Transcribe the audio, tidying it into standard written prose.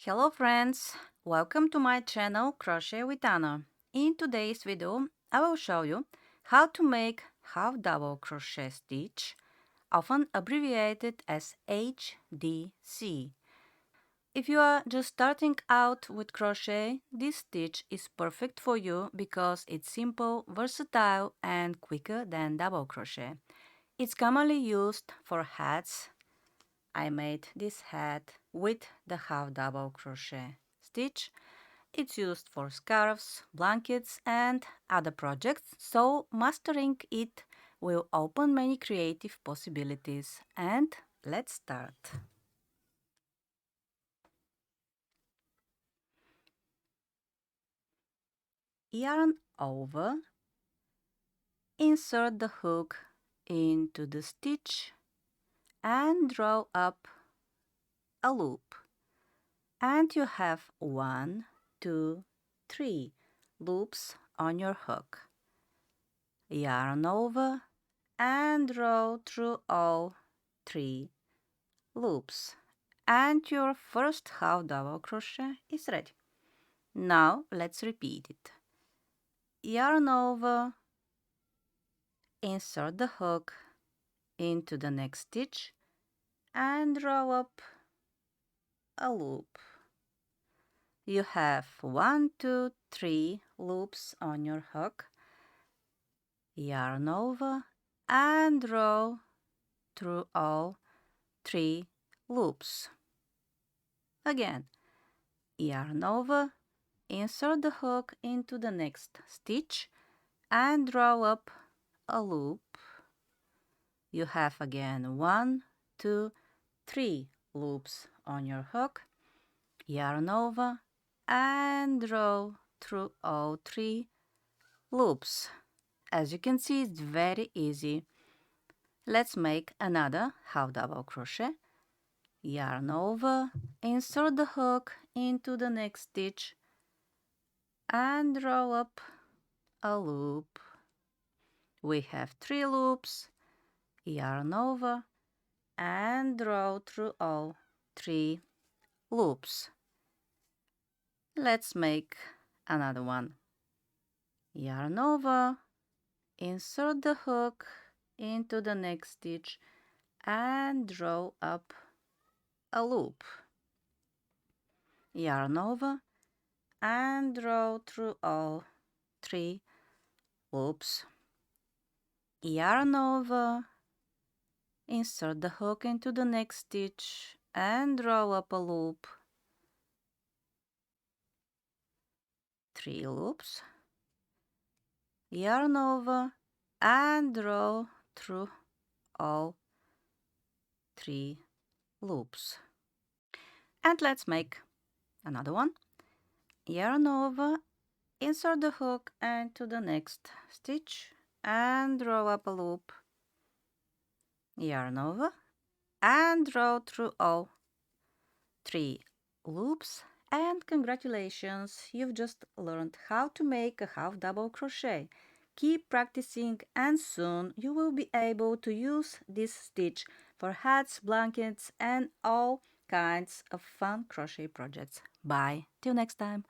Hello friends, welcome to my channel Crochet with Anna. In today's video, I will show you how to make half double crochet stitch, often abbreviated as HDC. If you are just starting out with crochet, this stitch is perfect for you because it's simple, versatile and quicker than double crochet. It's commonly used for hats. I made this hat with the half double crochet stitch. It's used for scarves, blankets and other projects, so mastering it will open many creative possibilities. And let's start. Yarn over, insert the hook into the stitch and draw up a loop. And you have 1, 2, 3 loops on your hook. Yarn over and draw through all 3 loops. And your first half double crochet is ready. Now let's repeat it. Yarn over, insert the hook into the next stitch and draw up a loop. You have 1, 2, 3 loops on your hook. Yarn over and draw through all 3 loops. Again, yarn over, insert the hook into the next stitch and draw up a loop. You have again 1, 2, 3 loops on your hook. Yarn over and draw through all 3 loops. As you can see, it's very easy. Let's make another half double crochet. Yarn over, insert the hook into the next stitch and draw up a loop. We have 3 loops. Yarn over and draw through all 3 loops. Let's make another one. Yarn over, insert the hook into the next stitch and draw up a loop. Yarn over and draw through all 3 loops. Yarn over, insert the hook into the next stitch and draw up a loop. 3 loops. Yarn over and draw through all 3 loops. And let's make another one. Yarn over, insert the hook into the next stitch and draw up a loop. Yarn over and draw through all 3 loops. And congratulations, you've just learned how to make a half double crochet. Keep practicing and soon you will be able to use this stitch for hats, blankets and all kinds of fun crochet projects. Bye, till next time.